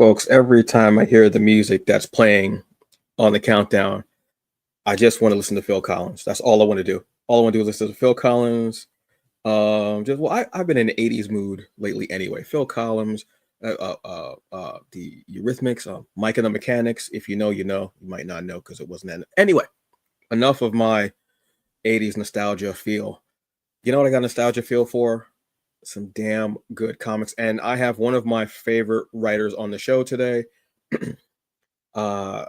Folks, every time I hear the music that's playing on the countdown, I just want to listen to Phil Collins. That's all I want to do. All I want to do is listen to Phil Collins. I've been in the '80s mood lately anyway. Phil Collins, the Eurythmics, Mike and the Mechanics. If you know, you know. You might not know because it wasn't that. Anyway, enough of my '80s nostalgia feel. You know what I got nostalgia feel for? Some damn good comics, and I have one of my favorite writers on the show today. uh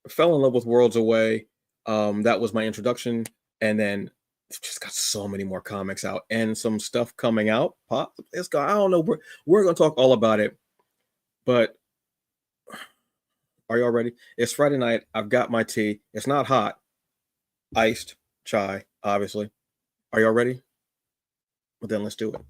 Fell in love with Worlds Away. That was my introduction, and then just got so many more comics out and some stuff coming out. Pop, it's got, I don't know. We're gonna talk all about it, but are y'all ready? It's Friday night. I've got my tea. It's not hot, iced chai, obviously. Are y'all ready? Well, then let's do it.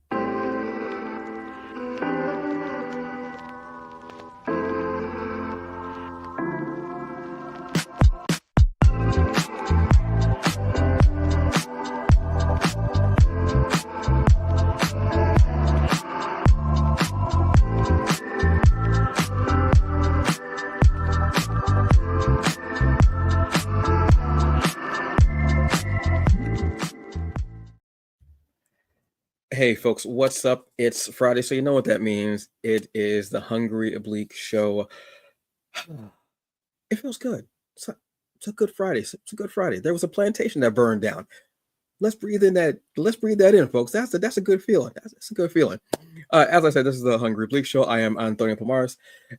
Hey folks, what's up? It's Friday, so you know what that means. It is the Hungry Oblique Show. It feels good. It's a good Friday. It's a good Friday. There was a plantation that burned down. Let's breathe in that. Let's breathe that in, folks. That's a good feeling. That's a good feeling. As I said, this is the Hungry Bleak Show. I am Antonio Pomares,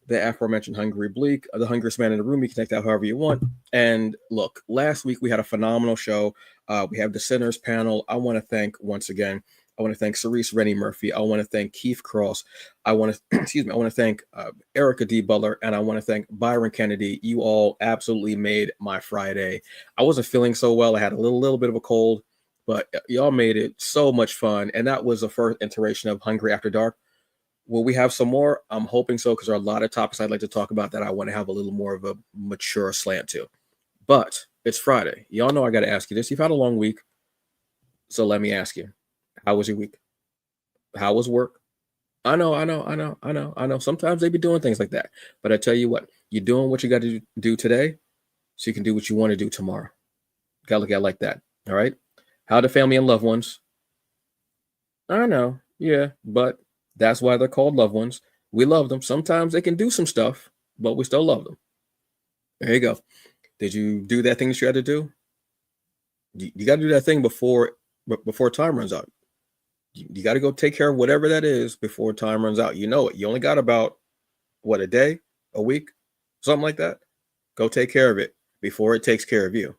the aforementioned Hungry Bleak, the hungriest man in the room. You can take that however you want. And look, last week we had a phenomenal show. We have the Sinners panel. I want to thank once again. I want to thank Cerise Rennie Murphy. I want to thank Keith Cross. I want to excuse me. I want to thank Erica D. Butler, and I want to thank Byron Kennedy. You all absolutely made my Friday. I wasn't feeling so well. I had a little bit of a cold. But y'all made it so much fun. And that was the first iteration of Hungry After Dark. Will we have some more? I'm hoping so, because there are a lot of topics I'd like to talk about that I want to have a little more of a mature slant to. But it's Friday. Y'all know I got to ask you this. You've had a long week. So let me ask you, how was your week? How was work? I know. Sometimes they be doing things like that. But I tell you what, you're doing what you got to do today so you can do what you want to do tomorrow. Got to look at it like that. All right? How the family and loved ones? I know, yeah, but that's why they're called loved ones. We love them. Sometimes they can do some stuff, but we still love them. There you go. Did you do that thing that you had to do? You got to do that thing before time runs out. You got to go take care of whatever that is before time runs out. You know it. You only got about, what, a day, a week, something like that? Go take care of it before it takes care of you.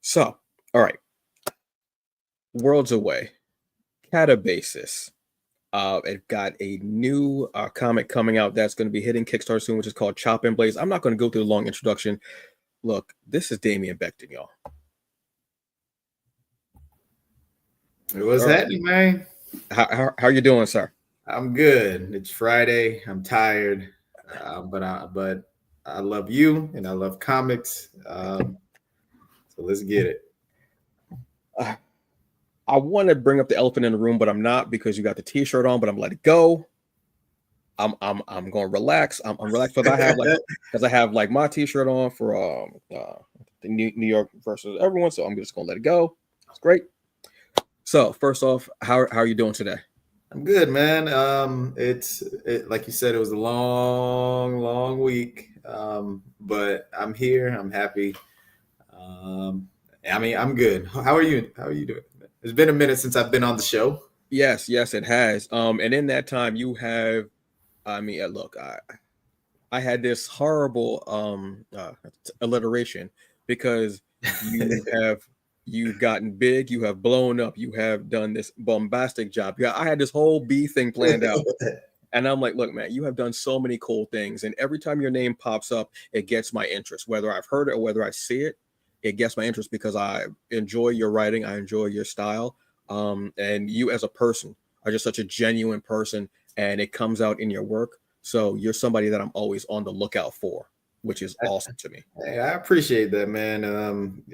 So, all right. Worlds Away. Katabasis. It got a new comic coming out that's going to be hitting Kickstarter soon, which is called Choppin Blades. I'm not going to go through the long introduction. Look, this is Damien Becton, y'all. What's happening, man? How are you doing, sir? I'm good. It's Friday. I'm tired, but I love you and I love comics. So let's get it. I want to bring up the elephant in the room, but I'm not, because you got the T-shirt on. But I'm let it go. I'm going to relax. I'm relaxed because I have like my T-shirt on for the New York versus everyone. So I'm just going to let it go. It's great. So first off, how are you doing today? I'm good, man. It's like you said, it was a long week. But I'm here. I'm happy. I'm good. How are you? How are you doing? It's been a minute since I've been on the show. Yes, it has. And in that time, you have. I mean, look, I had this horrible alliteration, because you've gotten big, you have blown up, you have done this bombastic job. Yeah, I had this whole B thing planned out. And I'm like, look, man, you have done so many cool things. And every time your name pops up, it gets my interest. Whether I've heard it or whether I see it, it gets my interest, because I enjoy your writing. I enjoy your style. And you as a person are just such a genuine person, and it comes out in your work. So you're somebody that I'm always on the lookout for, which is awesome to me. Hey, I appreciate that, man.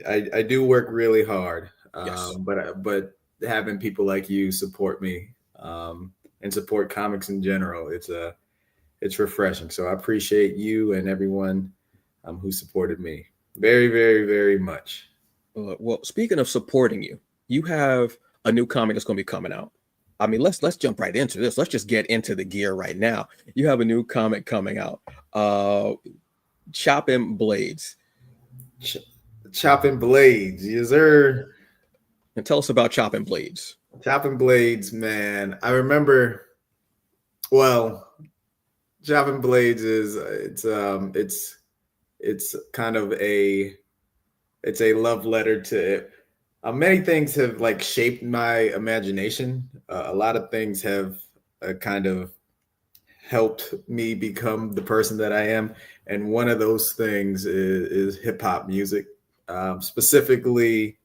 I do work really hard, Yes. but having people like you support me and support comics in general, it's refreshing. So I appreciate you and everyone who supported me very, very, very much. Well, speaking of supporting you, you have a new comic that's going to be coming out. I mean, let's jump right into this. Let's just get into the gear right now. You have a new comic coming out, Choppin Blades. Choppin Blades, yes sir. And tell us about Choppin Blades. Choppin Blades, man. I remember. Well, Choppin Blades is it's kind of a love letter to many things have like shaped my imagination. A lot of things have kind of helped me become the person that I am, and one of those things is hip hop music, specifically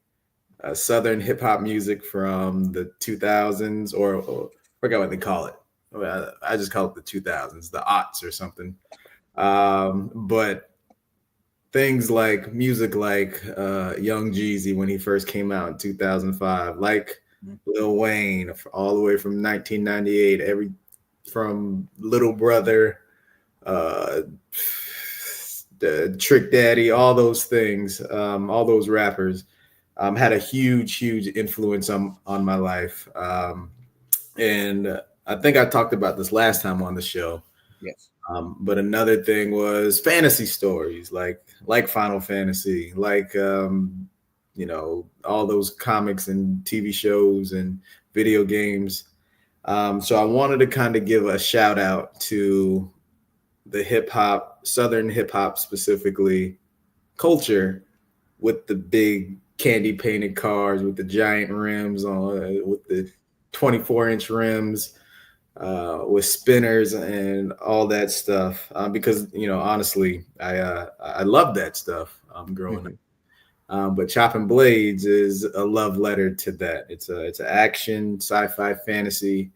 Southern hip hop music from the 2000s, or I forgot what they call it. I just call it the 2000s, the aughts or something. But things like music like Young Jeezy when he first came out in 2005, like Lil Wayne all the way from 1998, from Little Brother, the Trick Daddy, all those things, all those rappers had a huge influence on my life. And I think I talked about this last time on the show. Yes. But another thing was fantasy stories, like Final Fantasy, like all those comics and TV shows and video games. So I wanted to kind of give a shout out to the hip hop, Southern hip hop specifically, culture with the big candy painted cars with the giant rims on, with the 24-inch rims, with spinners and all that stuff. Because honestly, I love that stuff growing up. But Choppin Blades is a love letter to that. It's an action, sci-fi, fantasy.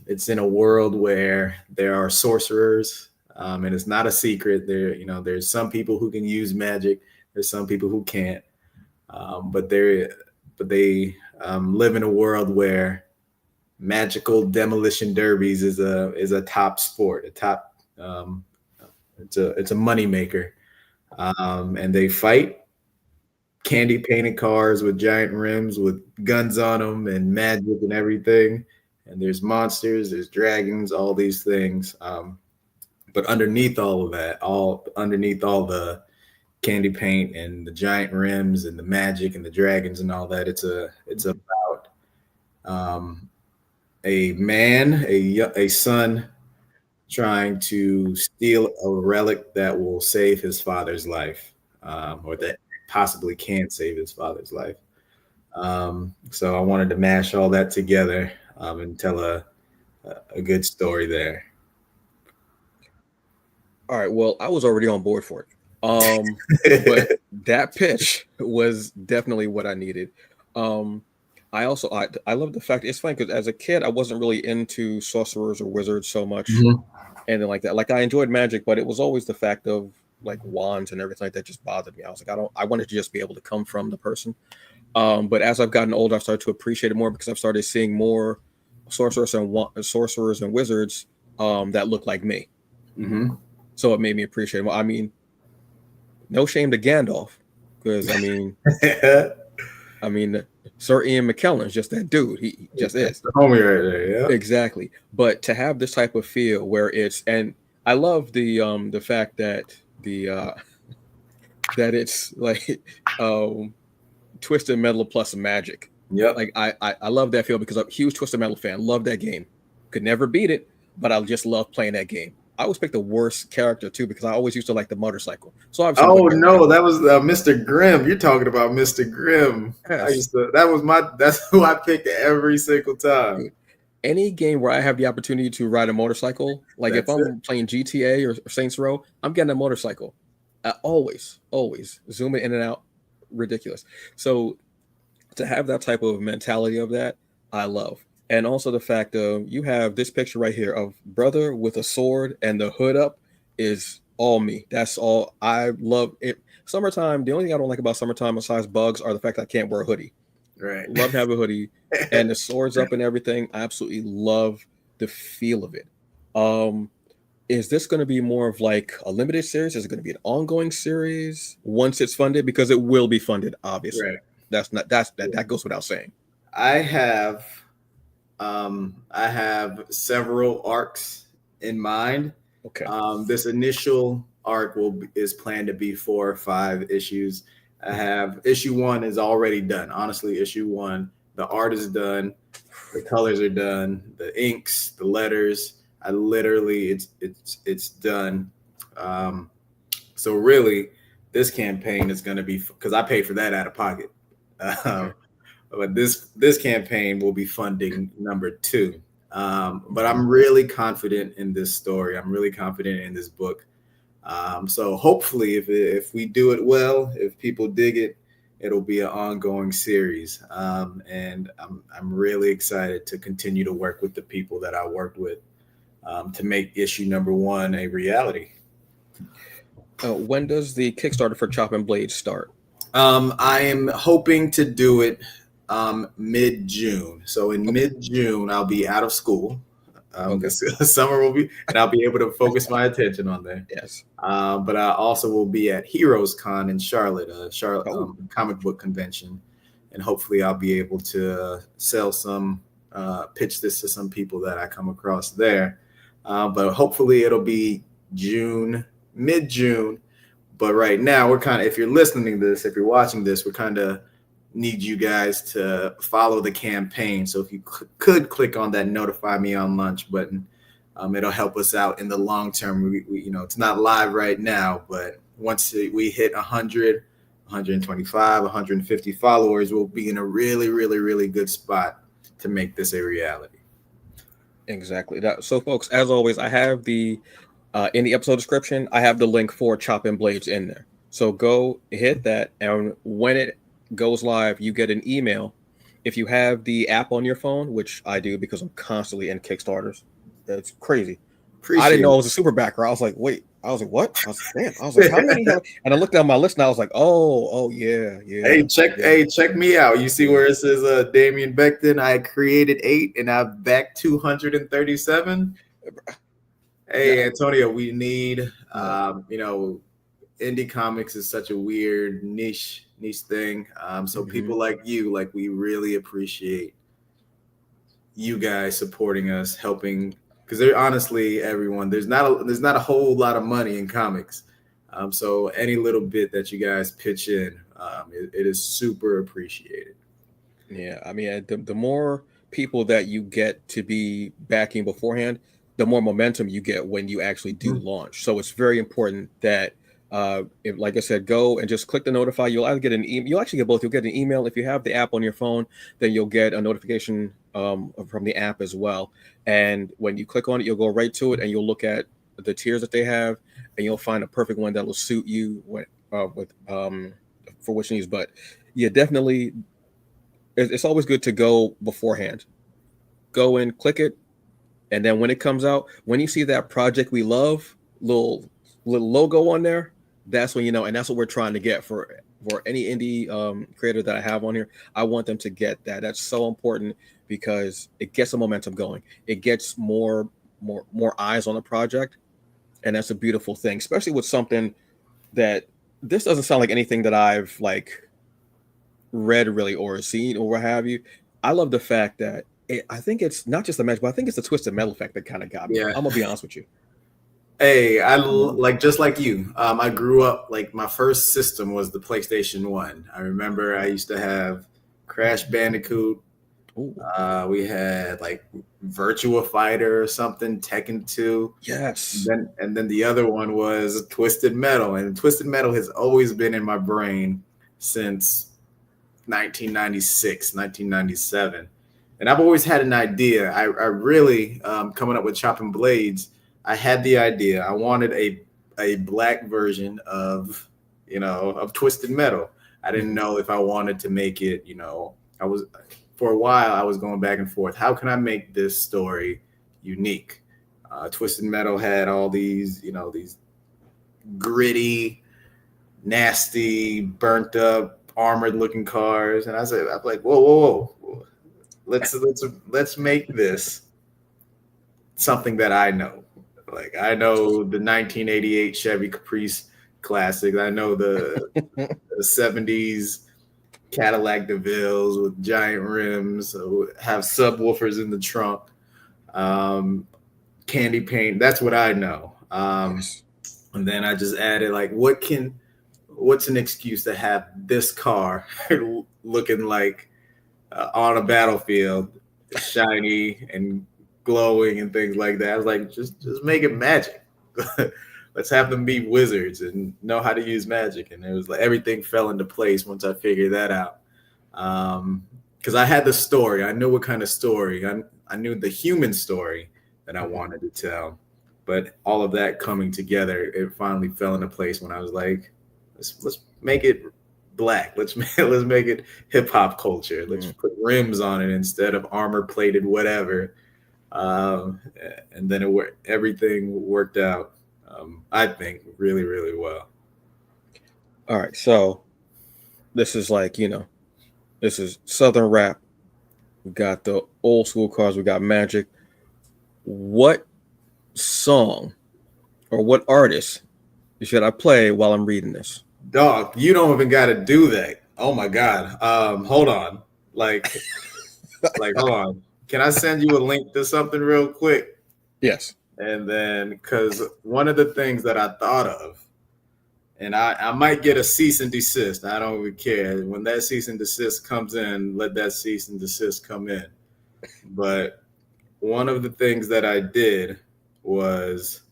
It's in a world where there are sorcerers, and it's not a secret. There's some people who can use magic. There's some people who can't. But they live in a world where magical demolition derbies is a top sport, a top. It's a money maker, and they fight candy painted cars with giant rims with guns on them and magic and everything. And there's monsters, there's dragons, all these things. But underneath all of that, underneath all the candy paint and the giant rims and the magic and the dragons and all that, it's about a man, a son trying to steal a relic that will save his father's life, or that possibly can save his father's life. So I wanted to mash all that together and tell a good story there. All right. Well, I was already on board for it. But that pitch was definitely what I needed. I love the fact it's funny because as a kid I wasn't really into sorcerers or wizards so much, and then like that. Like I enjoyed magic, but it was always the fact of like wands and everything like that just bothered me. I was like, I wanted to just be able to come from the person. But as I've gotten older, I've started to appreciate it more because I've started seeing more sorcerers and wizards that look like me. Mm-hmm. So it made me appreciate it more. I mean, no shame to Gandalf, because I mean, Sir Ian McKellen's just that dude. He just is. The homie right there, yeah. Exactly. But to have this type of feel where and I love the fact that that it's like Twisted Metal plus magic. Yep. Like I love that feel because I'm a huge Twisted Metal fan. Love that game. Could never beat it, but I just love playing that game. I always pick the worst character too because I always used to like the motorcycle. So obviously, no, that was Mr. Grimm. You're talking about Mr. Grimm. Yes. That's who I picked every single time. Dude, any game where I have the opportunity to ride a motorcycle, like if I'm playing GTA or Saints Row, I'm getting a motorcycle. Always zooming in and out, ridiculous. So to have that type of mentality of that, I love. And also the fact of you have this picture right here of brother with a sword and the hood up is all me. That's all I love. It summertime. The only thing I don't like about summertime besides bugs are the fact that I can't wear a hoodie. Right. Love to have a hoodie and the swords up and everything. I absolutely love the feel of it. is this going to be more of like a limited series? Is it going to be an ongoing series once it's funded? Because it will be funded, obviously. Right. That goes without saying. I have I have several arcs in mind. Okay. This initial arc is planned to be 4 or 5 issues. I have issue 1 is already done. Honestly, issue 1, the art is done, the colors are done, the inks, the letters. I literally, it's done. Um, so really, this campaign is going to be, because I paid for that out of pocket. Okay. But this campaign will be funding number 2. But I'm really confident in this story. I'm really confident in this book. So hopefully, if we do it well, if people dig it, it'll be an ongoing series. And I'm really excited to continue to work with the people that I worked with to make issue number 1 a reality. When does the Kickstarter for Choppin Blades start? I am hoping to do it mid-June. So in mid-June, I'll be out of school. This summer will be, and I'll be able to focus my attention on there. Yes. But I also will be at Heroes Con in Charlotte, comic book convention, and hopefully I'll be able to sell some, pitch this to some people that I come across there. But hopefully it'll be June, mid-June. But right now, we're kind of, if you're listening to this, if you're watching this, we're kind of need you guys to follow the campaign. So if you could click on that notify me on lunch button, it'll help us out in the long term. We it's not live right now, but once we hit 100, 125, 150 followers, we'll be in a really, really, really good spot to make this a reality. Exactly. So, folks, as always, I have in the episode description, I have the link for Choppin Blades in there. So go hit that, and when it goes live, you get an email. If you have the app on your phone, which I do because I'm constantly in Kickstarters, it's crazy. I didn't know it was a super backer. I was like, wait. I was like, what? I was like, how many? And I looked down my list, and I was like, oh, yeah. Hey, check me out. You see where it says Damien Becton? I created 8, and I've backed 237. Hey, Antonio, we need, indie comics is such a weird niche thing. So people like you, we really appreciate you guys supporting us, helping, because they're honestly everyone. There's not a whole lot of money in comics. So any little bit that you guys pitch in, it is super appreciated. Yeah, I mean, the more people that you get to be backing beforehand, the more momentum you get when you actually do launch. So it's very important that, if, like I said, go and just click the notify. You'll either get an email. You'll actually get both. You'll get an email if you have the app on your phone. Then you'll get a notification from the app as well. And when you click on it, you'll go right to it, and you'll look at the tiers that they have, and you'll find a perfect one that will suit you for which needs. But yeah, definitely, it's always good to go beforehand. Go and click it. And then when it comes out, when you see that project we love little logo on there, that's when you know, and that's what we're trying to get for any indie creator that I have on here. I want them to get that. That's so important because it gets the momentum going. It gets more eyes on the project, and that's a beautiful thing, especially with something that this doesn't sound like anything that I've read really or seen or what have you. I love the fact that I think it's not just the magic, but I think it's the twisted metal effect that kind of got me. Yeah. I'm gonna be honest with you. Hey, I just like you. I grew up my first system was the PlayStation 1. I remember I used to have Crash Bandicoot. We had Virtua Fighter or something, Tekken 2. Yes. And then the other one was Twisted Metal, and Twisted Metal has always been in my brain since 1996, 1997. And I've always had an idea. I really, coming up with Choppin Blades, I had the idea. I wanted a black version of Twisted Metal. I didn't know if I wanted to make it, for a while, I was going back and forth. How can I make this story unique? Twisted Metal had all these, these gritty, nasty, burnt up, armored looking cars. And I'm like, whoa. Let's make this something that I know. Like I know the 1988 Chevy Caprice classics. I know the 70s Cadillac DeVilles with giant rims, have subwoofers in the trunk, candy paint. That's what I know. Yes. And then I just added like, what's an excuse to have this car looking like on a battlefield, shiny and glowing and things like that. I was like, just make it magic. Let's have them be wizards and know how to use magic. And it was like everything fell into place once I figured that out. Because I had the story. I knew what kind of story. I knew the human story that I wanted to tell. But all of that coming together, it finally fell into place when I was like, let's make it black. Let's make it hip hop culture. Let's put rims on it instead of armor plated whatever. And then everything worked out. I think really, really well. All right, so this is like, this is Southern rap. We got the old school cars. We got magic. What song or what artist should I play while I'm reading this? Dog, you don't even got to do that. Oh my God. Hold on. Like hold on. Can I send you a link to something real quick? Yes. And then, because one of the things that I thought of, and I might get a cease and desist. I don't even care. When that cease and desist comes in, let that cease and desist come in. But one of the things that I did was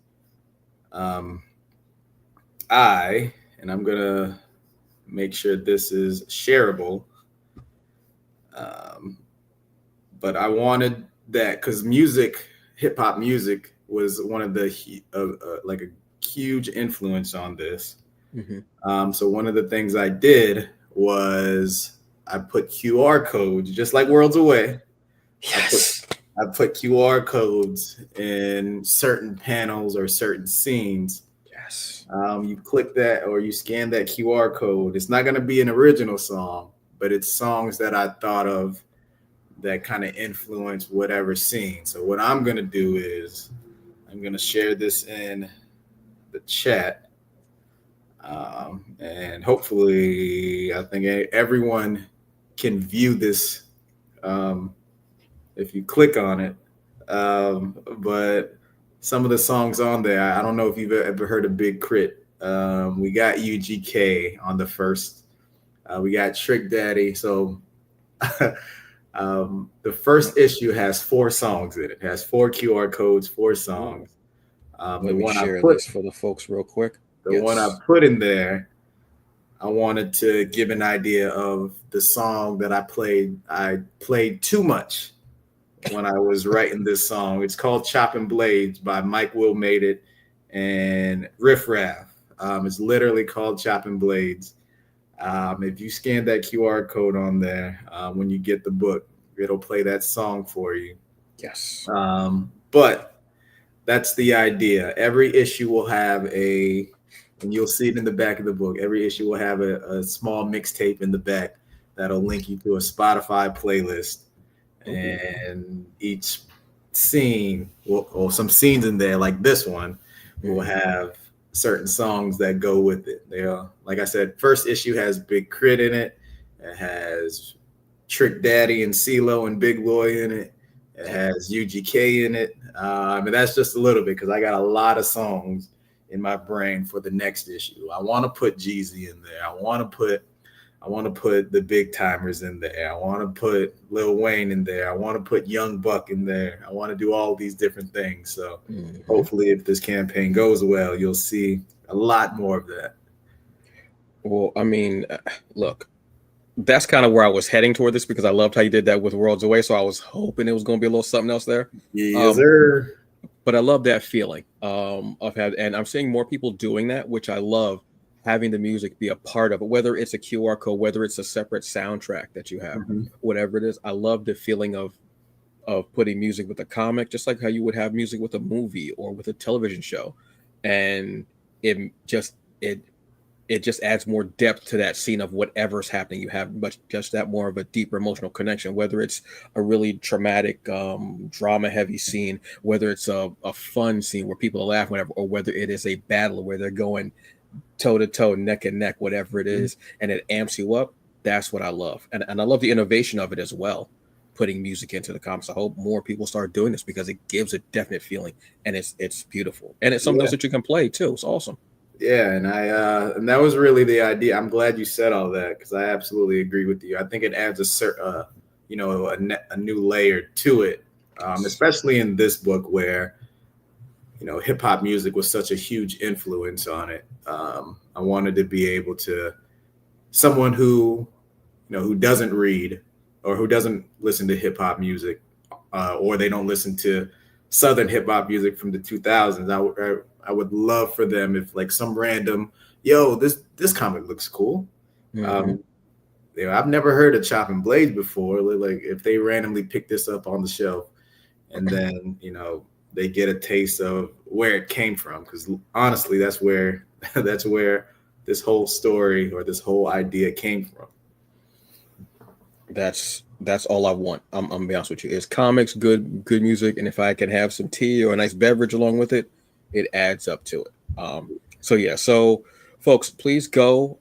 and I'm going to make sure this is shareable. But I wanted that because hip hop music was one of the like a huge influence on this. Mm-hmm. So one of the things I did was I put QR codes, just like Worlds Away. Yes. I put QR codes in certain panels or certain scenes. Yes. You click that or you scan that QR code. It's not going to be an original song, but it's songs that I thought of that kind of influence whatever scene. So what I'm going to do is I'm going to share this in the chat. And hopefully, I think everyone can view this if you click on it. But some of the songs on there, I don't know if you've ever heard of Big Crit. We got UGK on the first. We got Trick Daddy. So the first issue has 4 songs in it. It has 4 QR codes, 4 songs. Let me share this for the folks real quick. The one I put in there, I wanted to give an idea of the song that I played. I played too much when I was writing this song. It's called Choppin Blades by Mike Will Made It and Riff Raff. It's literally called Choppin Blades. If you scan that QR code on there, when you get the book, it'll play that song for you. Yes. But that's the idea. Every issue will have and you'll see it in the back of the book. Every issue will have a small mixtape in the back that'll link you to a Spotify playlist. And each scene, or some scenes in there, like this one, will have certain songs that go with it. Like I said, first issue has Big Crit in it. It has Trick Daddy and CeeLo and Big Boy in it. It has UGK in it. And that's just a little bit because I got a lot of songs in my brain for the next issue. I want to put Jeezy in there. I want to put the big timers in there. I want to put Lil Wayne in there. I want to put Young Buck in there. I want to do all these different things. So hopefully if this campaign goes well, you'll see a lot more of that. Well, I mean, look, that's kind of where I was heading toward this because I loved how you did that with Worlds Away. So I was hoping it was going to be a little something else there. Yes, sir. But I love that feeling of having, and I'm seeing more people doing that, which I love, having the music be a part of it, whether it's a QR code, whether it's a separate soundtrack that you have, whatever it is. I love the feeling of putting music with a comic, just like how you would have music with a movie or with a television show. And it it just adds more depth to that scene of whatever's happening. You have much just that more of a deeper emotional connection, whether it's a really traumatic, drama heavy scene, whether it's a fun scene where people are laughing, whatever, or whether it is a battle where they're going toe to toe, neck and neck, whatever it is, and it amps you up. That's what I love. And I love the innovation of it as well, putting music into the comics. I hope more people start doing this because it gives a definite feeling, and it's beautiful. And it's something else that you can play too. It's awesome. Yeah, and and that was really the idea. I'm glad you said all that because I absolutely agree with you. I think it adds a certain, a new layer to it, especially in this book where, hip hop music was such a huge influence on it. I wanted to be able to someone who, who doesn't read or who doesn't listen to hip hop music, or they don't listen to Southern hip hop music from the 2000s. I would love for them if like some random, this comic looks cool. I've never heard of Choppin Blades before. Like if they randomly pick this up on the shelf and then, they get a taste of where it came from. Because honestly, that's where this whole story or this whole idea came from. That's all I want. I'm gonna be honest with you. It's comics, good music, and if I can have some tea or a nice beverage along with it, it adds up to it. So folks, please go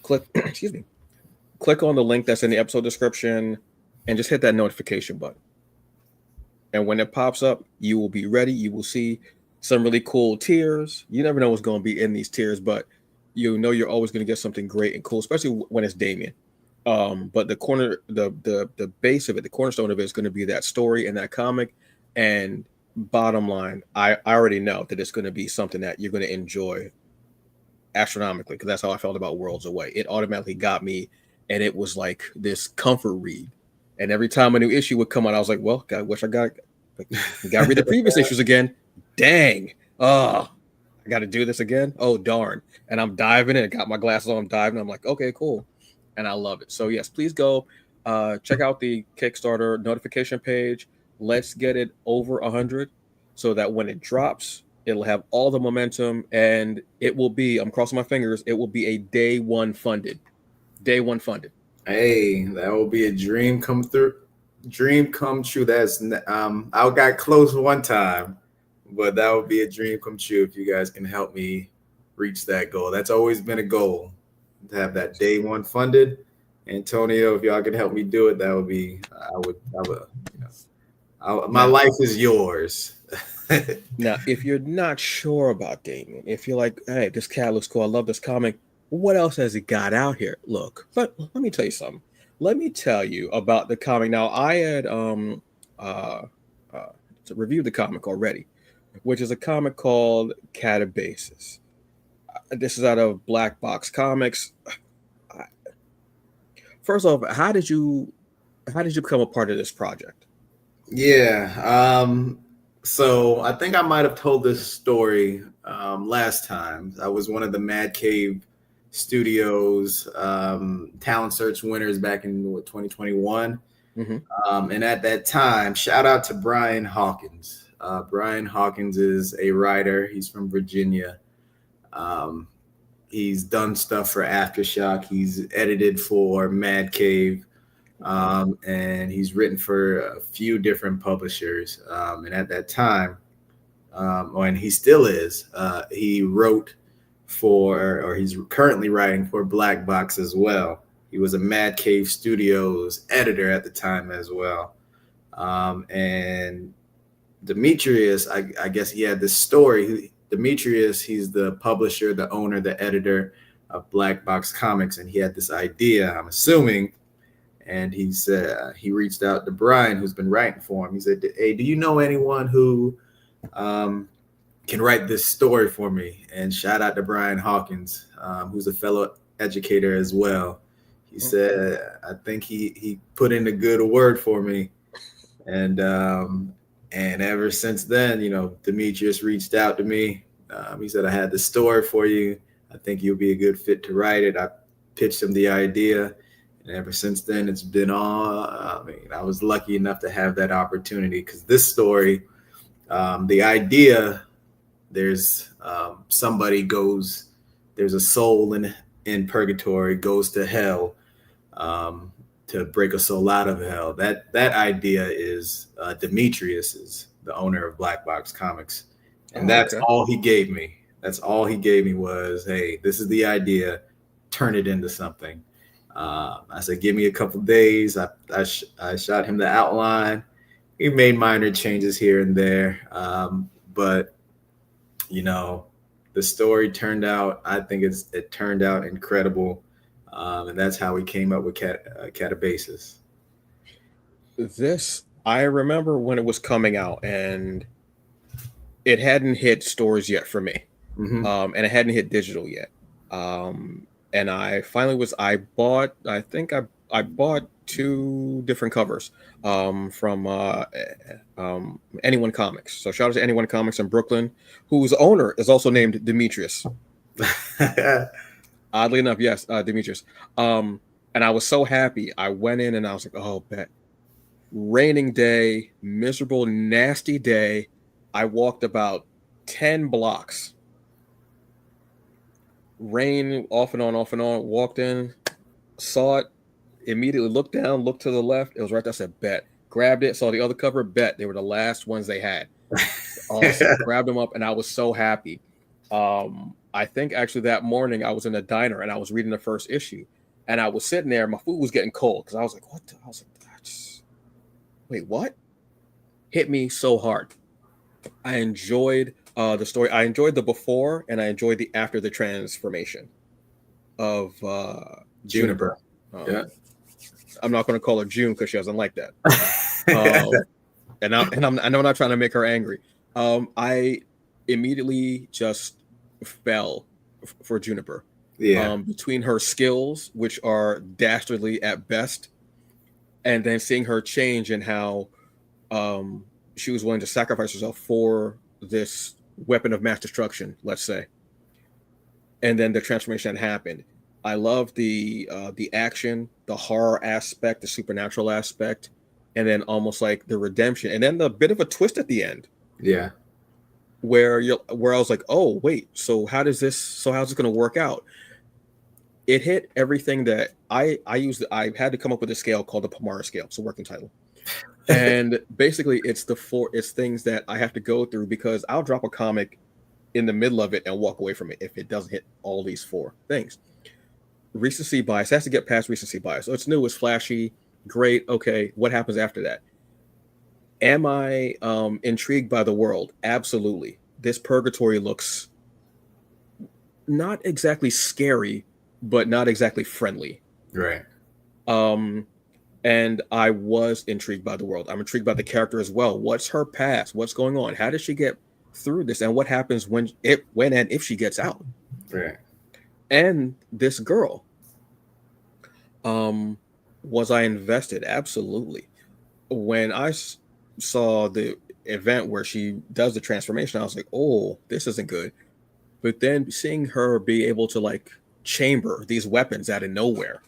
click excuse me, click on the link that's in the episode description and just hit that notification button. And when it pops up, you will be ready. You will see some really cool tiers. You never know what's going to be in these tiers, but you're always going to get something great and cool, especially when it's Damien. But the base of it, the cornerstone of it is going to be that story and that comic. And bottom line, I already know that it's going to be something that you're going to enjoy astronomically, because that's how I felt about Worlds Away. It automatically got me, and it was like this comfort read. And every time a new issue would come out, I was like, well, I wish I got to read the previous issues again. Dang. I got to do this again. Oh, darn. And I'm diving in. I got my glasses on. I'm diving. I'm like, okay, cool. And I love it. So, yes, please go check out the Kickstarter notification page. Let's get it over 100 so that when it drops, it'll have all the momentum, and it will be, I'm crossing my fingers, it will be a day one funded. Hey, that will be a dream come true. That's I got close one time, but that would be a dream come true if you guys can help me reach that goal. That's always been a goal, to have that day one funded. Antonio, if y'all can help me do it, that would be my life is yours. Now, if you're not sure about Damien, if you're like, hey, this cat looks cool, I love this comic, what else has he got out here? Look, let me tell you something. Let me tell you about the comic. Now, I had reviewed the comic already, which is a comic called Katabasis. This is out of Black Box Comics. First off, how did you become a part of this project? Yeah. So I think I might have told this story last time. I was one of the Mad Cave Studios talent search winners back in 2021. And at that time, shout out to Brian Hawkins. Brian Hawkins is a writer. He's from Virginia. He's done stuff for Aftershock. He's edited for Mad Cave. And he's written for a few different publishers. And at that time, and he still is, he wrote or he's currently writing for Black Box as well. He was a Mad Cave Studios editor at the time as well. And Demetrius, I guess he had this story. Demetrius, he's the publisher, the owner, the editor of Black Box Comics. And he had this idea, I'm assuming. And he said, he reached out to Brian, who's been writing for him. He said, hey, do you know anyone who can write this story for me? And shout out to Brian Hawkins, who's a fellow educator as well. He said, I think he put in a good word for me. And ever since then, Demetrius reached out to me. He said, I had the story for you. I think you'll be a good fit to write it. I pitched him the idea. And ever since then, it's been I was lucky enough to have that opportunity, because this story, the idea, there's somebody goes, there's a soul in purgatory, goes to hell, to break a soul out of hell. That idea is Demetrius's, the owner of Black Box Comics, and that's Okay. all he gave me. That's all he gave me was, hey, this is the idea, turn it into something. I said, give me a couple days. I shot him the outline. He made minor changes here and there, but you know, the story turned out. I think it turned out incredible, and that's how we came up with Katabasis. This, I remember when it was coming out, and it hadn't hit stores yet for me. Mm-hmm. And it hadn't hit digital yet. And I finally I bought 2 different covers from Anyone Comics. So shout out to Anyone Comics in Brooklyn, whose owner is also named Demetrius. Oddly enough, yes, Demetrius. And I was so happy. I went in and I was like, oh, bet. Raining day, miserable, nasty day. I walked about 10 blocks. Rain off and on, walked in, saw it, immediately looked down, looked to the left. It was right there. I said, bet. Grabbed it, saw the other cover, bet. They were the last ones they had. Awesome. Grabbed them up, and I was so happy. I think actually that morning I was in a diner and I was reading the first issue, and I was sitting there. My food was getting cold because I was like, what? I was like, wait, what? Hit me so hard. I enjoyed the story. I enjoyed the before, and I enjoyed the after the transformation of Juniper. Yeah. I'm not going to call her June because she doesn't like that. I know I'm not trying to make her angry. I immediately just fell for Juniper. Yeah. Between her skills, which are dastardly at best, and then seeing her change and how she was willing to sacrifice herself for this weapon of mass destruction, let's say. And then the transformation that happened. I love the action, the horror aspect, the supernatural aspect, and then almost like the redemption, and then the bit of a twist at the end. Yeah. Where I was like, oh wait, so how's this going to work out? It hit everything that I used. I had to come up with a scale called the Pomara scale. It's a working title. And basically it's things that I have to go through, because I'll drop a comic in the middle of it and walk away from it if it doesn't hit all these 4 things. Recency bias, has to get past recency bias. So it's new, it's flashy, great. Okay, what happens after that? Am I intrigued by the world? Absolutely. This purgatory looks not exactly scary, but not exactly friendly. Right. And I was intrigued by the world. I'm intrigued by the character as well. What's her past? What's going on? How does she get through this? And what happens when and if she gets out? Right. And this girl, was I invested? Absolutely. When I saw the event where she does the transformation, I was like, oh, this isn't good. But then seeing her be able to like chamber these weapons out of nowhere,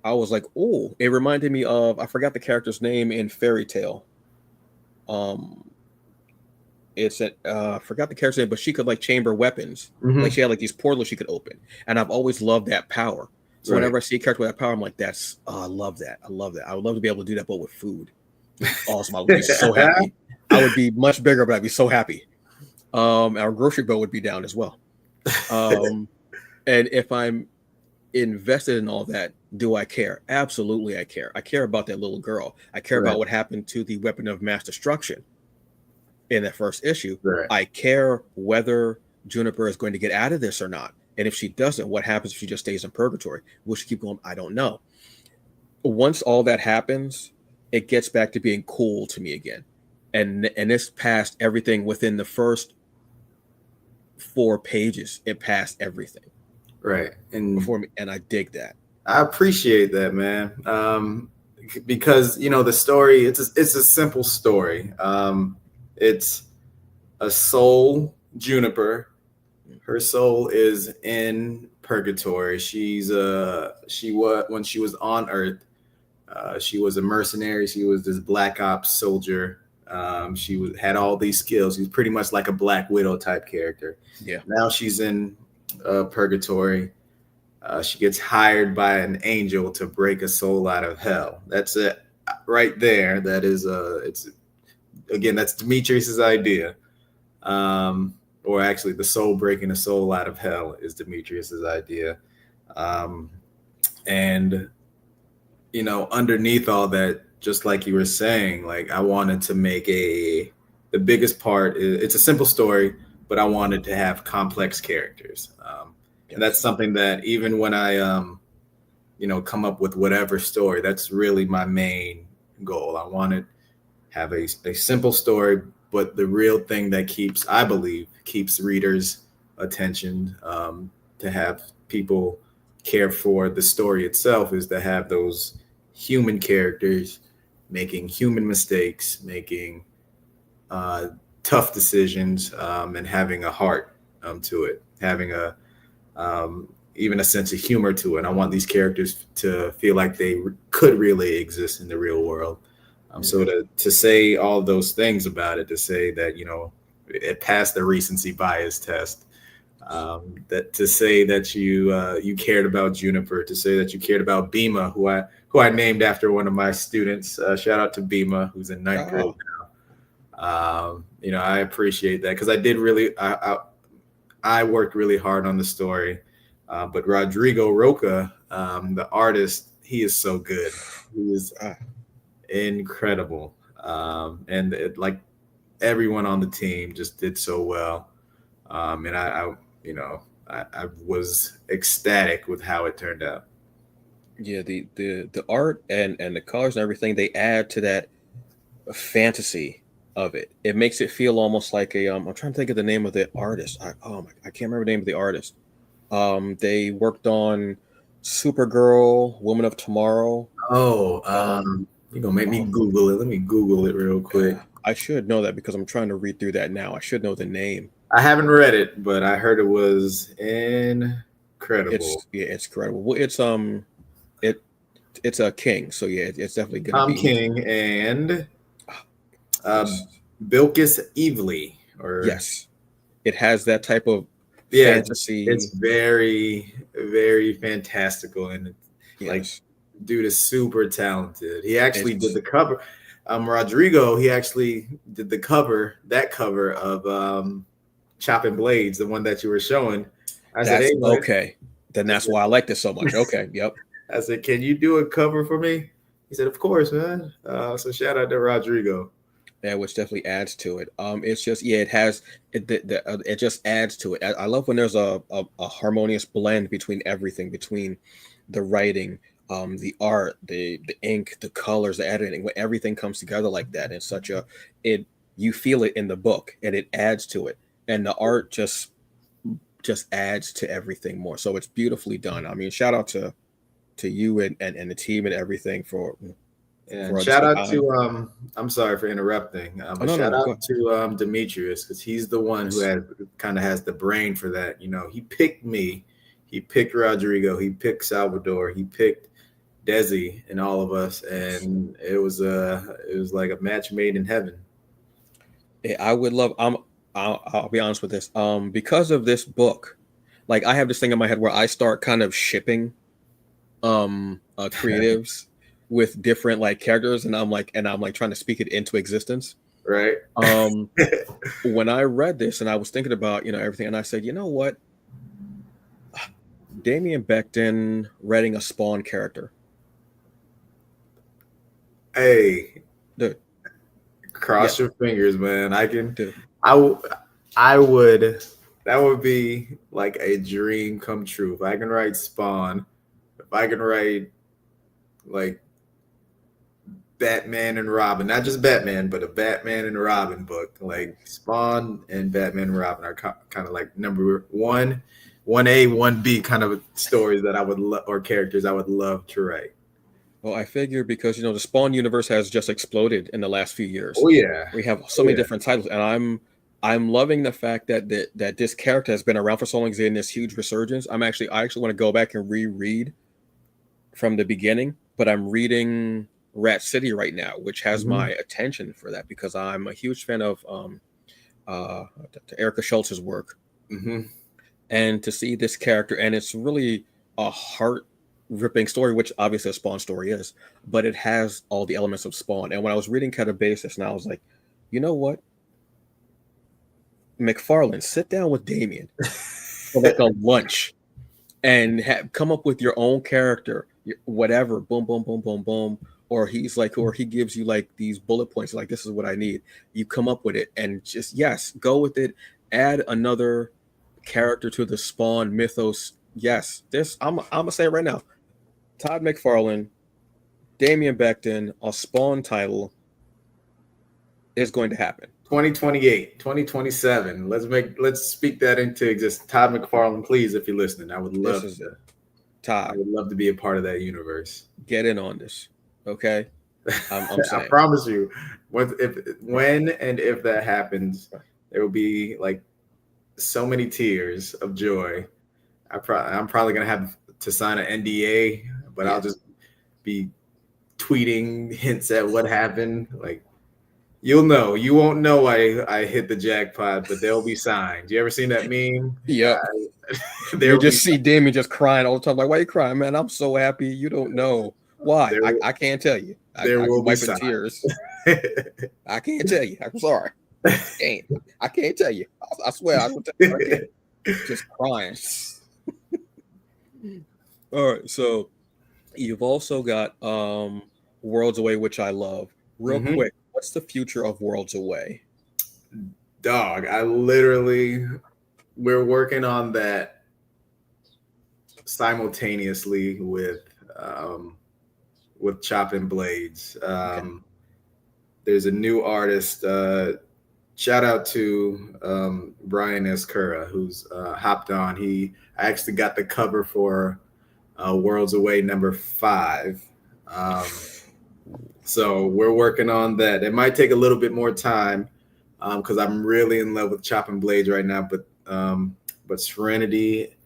I was like, oh, it reminded me of, I forgot the character's name in Fairy Tale. It's I forgot the character's name, but she could like chamber weapons. Mm-hmm. Like she had like these portals she could open. And I've always loved that power. So Right. whenever I see a character with that power, I'm like, I love that. I love that. I would love to be able to do that, but with food. Awesome. I would be so happy. I would be much bigger, but I'd be so happy. Our grocery bill would be down as well. And if I'm invested in all that, do I care? Absolutely, I care. I care about that little girl. I care Right. about what happened to the weapon of mass destruction in that first issue. Right. I care whether Juniper is going to get out of this or not. And if she doesn't, what happens if she just stays in purgatory? Will she keep going? I don't know. Once all that happens, it gets back to being cool to me again. And this passed everything within the first 4 pages. It passed everything. Right. And Before me, and I dig that. I appreciate that, man. Because the story, it's a simple story. It's a soul, Juniper. Her soul is in purgatory. When she was on Earth, she was a mercenary. She was this Black Ops soldier. She had all these skills. She's pretty much like a Black Widow type character. Yeah. Now she's in purgatory. She gets hired by an angel to break a soul out of hell. That's it right there. That is it's again, that's Demetrius's idea. Or actually, the soul breaking a soul out of hell is Demetrius's idea. Um, and underneath all that, just like you were saying, like I wanted to make the biggest part is it's a simple story, but I wanted to have complex characters. And that's Yes. something that even when I come up with whatever story, that's really my main goal. I want to have a simple story, but the real thing that I believe, keeps readers' attention, to have people care for the story itself, is to have those human characters making human mistakes, making uh, tough decisions, and having a heart to it, having even a sense of humor to it. I want these characters to feel like they could really exist in the real world. So Mhm. to say all those things about it, to say that it passed the recency bias test, that to say that you cared about Juniper, to say that you cared about Bima, who I named after one of my students. Shout out to Bima, who's in ninth grade. Oh, I appreciate that because I did really I worked really hard on the story, but Rodrigo Roca, the artist, he is so good. He is ah, incredible, and like everyone on the team just did so well. And I was ecstatic with how it turned out. yeah. The art and the colors and everything, they add to that fantasy of it. It makes it feel almost like a I'm trying to think of the name of the artist. I can't remember the name of the artist. They worked on Supergirl, Woman of Tomorrow. Oh, Um, you're gonna make me oh, Google it. Let me Google it real quick. I should know that because I'm trying to read through that now. I should know the name. I haven't read it, but I heard it was incredible. It's incredible. Well, it it's a king, so yeah, it's definitely gonna Tom be. King and uh, Yes, Bilkis Evely, or yes. It has that type of yeah, it's fantasy. very, very fantastical, and it's like, Yes, dude is super talented. He actually did it's the cover. Rodrigo, he actually did that cover of Choppin Blades, the one that you were showing. I said, that's hey man, okay. Then I that's why I like this so much. said, Okay, yep. I said, can you do a cover for me? He said, of course, man. So shout out to Rodrigo. Yeah, which definitely adds to it. It's just yeah, it has it just adds to it. I love when there's a harmonious blend between everything, between the writing, the art, the ink, the colors, the editing, when everything comes together like that in such a it you feel it in the book and it adds to it, and the art just adds to everything more. So it's beautifully done. I mean, shout out to you and the team and everything And for this. shout out to I'm sorry for interrupting, Oh but no no shout no go out ahead. to Demetrius because he's the one who Yes. has the brain for that. He picked me, he picked Rodrigo, he picked Salvador, he picked Desi, and all of us, Yes. and it was like a match made in heaven. I would love. I'll be honest with this. Because of this book, like I have this thing in my head where I start kind of shipping creatives with different like characters, and I'm like trying to speak it into existence. Right? Um, when I read this and I was thinking about everything, and I said, you know what, Damien Becton writing a Spawn character, Hey, dude, yeah, cross your fingers, man. dude, I, w- I would. That would be like a dream come true. If I can write Spawn, if I can write like Batman and Robin, not just Batman, but a Batman and Robin book. Like Spawn and Batman and Robin are kind of like number one A, one B kind of stories that I would or characters I would love to write. Well, I figure because the Spawn universe has just exploded in the last few years. Oh yeah, We have so oh many yeah. different titles, and I'm loving the fact that this character has been around for so long, is in this huge resurgence. I actually want to go back and reread from the beginning, but I'm reading Rat City right now, which has Hmm. my attention for that because I'm a huge fan of Erica Schultz's work. Hmm. And to see this character, and it's really a heart ripping story, which obviously a Spawn story is, but it has all the elements of Spawn. And when I was reading Katabasis, and I was like, you know what, McFarlane, sit down with Damien for like a lunch and come up with your own character, whatever, boom, boom, boom, boom, boom. Or he gives you like these bullet points, like this is what I need. You come up with it and just, yes, go with it. Add another character to the Spawn mythos. Yes, I'm gonna say it right now. Todd McFarlane, Damien Becton, a Spawn title is going to happen. 2028, 2027. Let's speak that into existence. Todd McFarlane, please, if you're listening, I would love to. Todd, I would love to be a part of that universe. get in on this, okay? I'm saying. I promise you, when and if that happens, there will be like so many tears of joy. I'm probably gonna have to sign an NDA, but I'll just be tweeting hints at what happened. Like, you'll know. You won't know I hit the jackpot, but they'll be signed. You ever seen that meme? Yep. You just see Damien just crying all the time. Like, why are you crying, man? I'm so happy. You don't know why. I can't tell you. There will be tears. I can't tell you. I'm sorry. I can't tell you. I swear I will tell you. I can't. Just crying. All right. So you've also got Worlds Away, which I love. Real quick, what's the future of Worlds Away? Dog, we're working on that simultaneously with Choppin Blades. There's a new artist. Shout out to Brian Escura, who's hopped on. I actually got the cover for Worlds Away #5. So we're working on that. It might take a little bit more time because I'm really in love with Choppin Blades right now. But Serenity's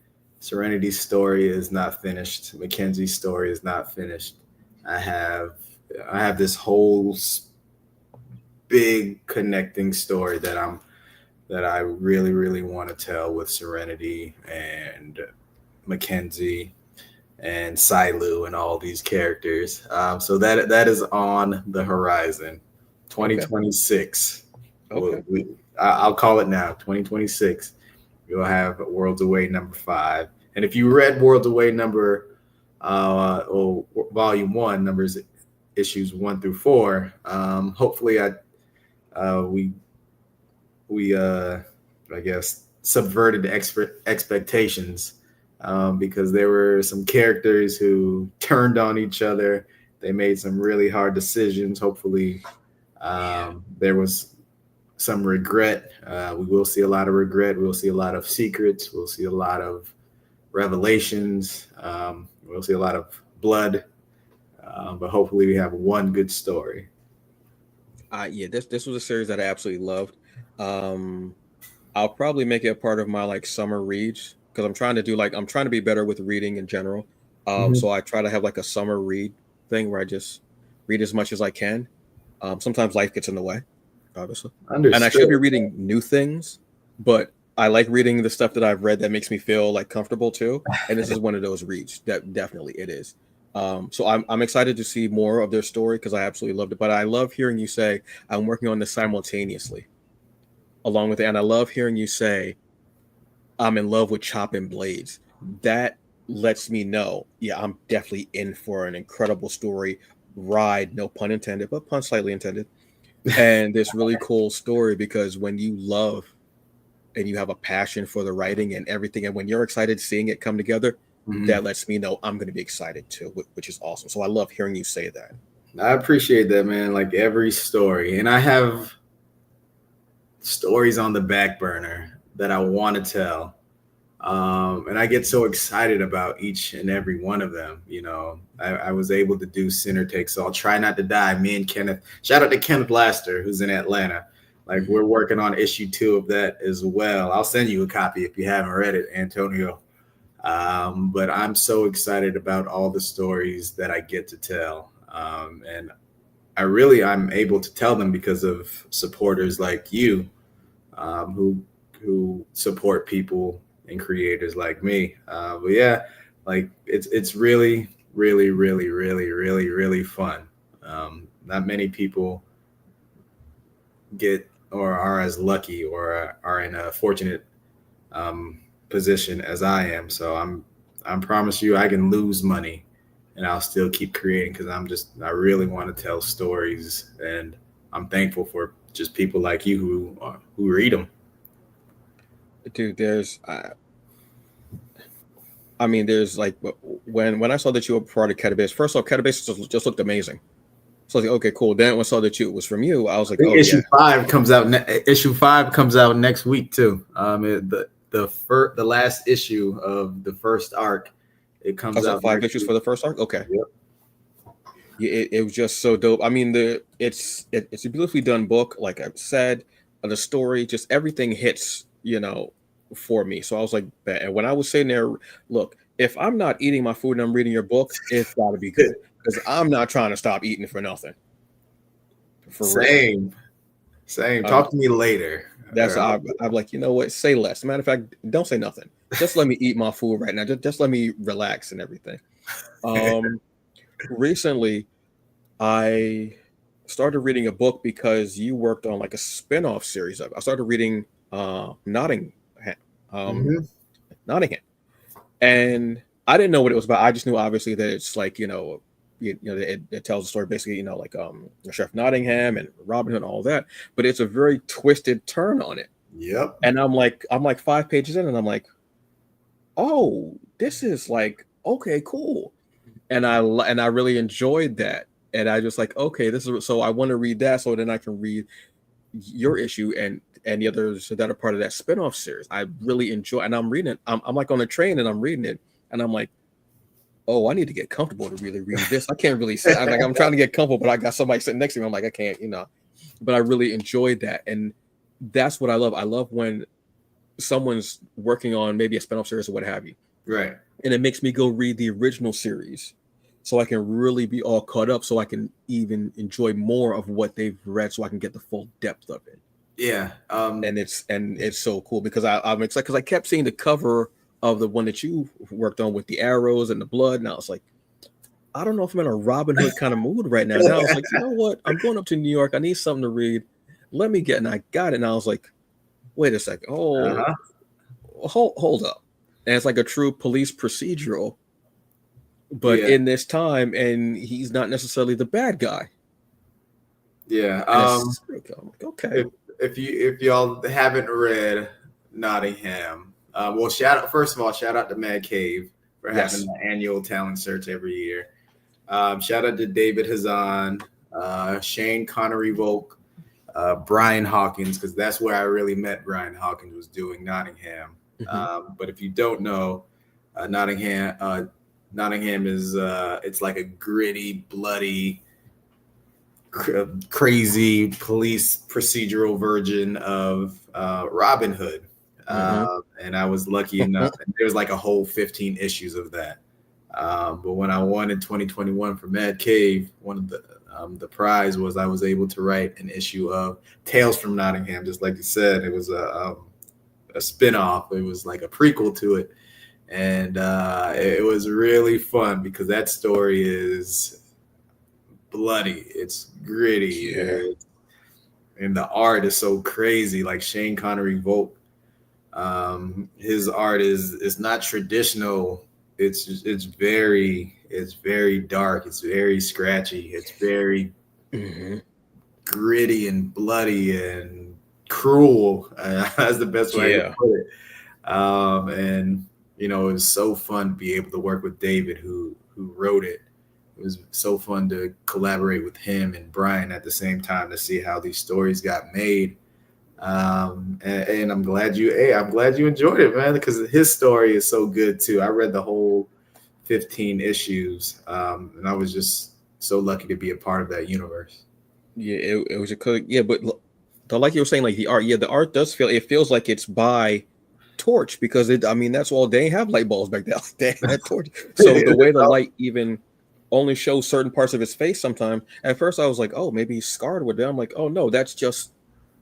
story is not finished. Mackenzie's story is not finished. I have this whole big connecting story that I really, really want to tell with Serenity and Mackenzie and Silu and all these characters. So that is on the horizon. 2026. Okay. I'll call it now. 2026. You'll have Worlds Away #5. And if you read Worlds Away Volume 1, issues 1 through 4, hopefully we I guess subverted expectations because there were some characters who turned on each other. They made some really hard decisions. Hopefully there was some regret. We will see a lot of regret. We'll see a lot of secrets. We'll see a lot of revelations. We'll see a lot of blood. But hopefully we have one good story. This was a series that I absolutely loved. I'll probably make it a part of my like summer reads because I'm trying to be better with reading in general. So I try to have like a summer read thing where I just read as much as I can. Sometimes life gets in the way, obviously. Understood. And I should be reading new things, but I like reading the stuff that I've read that makes me feel like comfortable too. And this is one of those reads that definitely it is. So I'm excited to see more of their story because I absolutely loved it. But I love hearing you say I'm working on this simultaneously along with it. And I love hearing you say I'm in love with Choppin Blades. That lets me know, I'm definitely in for an incredible story ride, no pun intended, but pun slightly intended. And this really cool story because when you love and you have a passion for the writing and everything, and when you're excited seeing it come together, that lets me know I'm going to be excited too, which is awesome. So I love hearing you say that. I appreciate that, man. Like every story, and I have stories on the back burner that I want to tell. And I get so excited about each and every one of them. You know, I was able to do Center Takes All, Try Not to Die. Me and Kenneth, shout out to Kenneth Laster, who's in Atlanta. Like we're working on issue 2 of that as well. I'll send you a copy if you haven't read it, Antonio. But I'm so excited about all the stories that I get to tell. And I'm able to tell them because of supporters like you, who support people and creators like me. But yeah, like it's really, really, really, really, really, really fun. Not many people get or are as lucky or are in a fortunate position as I am. So I promise you, I can lose money and I'll still keep creating because I really want to tell stories, and I'm thankful for just people like you who read them. Dude, I mean, there's like when I saw that you were part of Katabasis. First off, Katabasis just looked amazing. So I was like, okay, cool. Then when I saw that it was from you, I was like, I think oh yeah. issue 5 comes out next week too. The last issue of the first arc, it comes out 5 issues for the first arc. Okay. Yep. Yeah, it was just so dope. I mean, it's a beautifully done book. Like I said, the story, just everything hits, for me. So I was like, and when I was sitting there, look, if I'm not eating my food and I'm reading your book, it's got to be good because I'm not trying to stop eating for nothing. For Same. real. Same. Talk to me later. I'm like, you know what? Say less. Matter of fact, don't say nothing. Just let me eat my food right now. Just let me relax and everything. Recently, I started reading a book because you worked on like a spin-off series of it. I started reading Nottingham. Nottingham. And I didn't know what it was about. I just knew obviously that it's like, it tells a story basically, like Chef Nottingham and Robin Hood and all that, but it's a very twisted turn on it. Yep. And I'm like 5 pages in and I'm like, oh, this is like, okay, cool. And I really enjoyed that. And I just like, okay, so I want to read that so then I can read your issue and the others that are part of that spinoff series. I really enjoy, and I'm reading it. I'm like on a train and I'm reading it, and I'm like, oh, I need to get comfortable to really read this. I can't really sit. I'm trying to get comfortable, but I got somebody sitting next to me. I'm like, I can't, But I really enjoyed that, and that's what I love. I love when someone's working on maybe a spinoff series or what have you, right? And it makes me go read the original series, so I can really be all caught up, so I can even enjoy more of what they've read, so I can get the full depth of it. Yeah, and it's so cool because I'm excited because I kept seeing the cover of the one that you worked on with the arrows and the blood, and I was like, I don't know if I'm in a Robin Hood kind of mood right now. Now I was like, you know what? I'm going up to New York. I need something to read. Let me get, and I got it, and I was like, wait a second, hold up, and it's like a true police procedural, but in this time, and he's not necessarily the bad guy. Yeah. Okay. If y'all haven't read Nottingham, well, first of all, shout out to Mad Cave for having the annual talent search every year. Shout out to David Hazan, Shane Connery-Volk, Brian Hawkins, because that's where I really met Brian Hawkins, was doing Nottingham. But if you don't know, Nottingham is it's like a gritty, bloody, crazy police procedural version of Robin Hood. And I was lucky enough, and there was like a whole 15 issues of that. But when I won in 2021 for Mad Cave, one of the prize was I was able to write an issue of Tales from Nottingham. Just like you said, it was a spinoff. It was like a prequel to it. And it was really fun because that story is bloody, it's gritty, and the art is so crazy. Like Shane Connery-Volk, his art is not traditional. It's very dark. It's very scratchy. It's very gritty and bloody and cruel. That's the best way to put it. And it was so fun to be able to work with David, who wrote it. It was so fun to collaborate with him and Brian at the same time to see how these stories got made. And I'm glad you enjoyed it, man, because his story is so good too. I read the whole 15 issues, and I was just so lucky to be a part of that universe. Yeah, it was but like you were saying, like the art does feels like it's by torch, because that's all, they have light bulbs back then. They had torch. So the way the light even only shows certain parts of his face sometimes. At first I was like, oh, maybe he's scarred with it. I'm like, oh no, that's just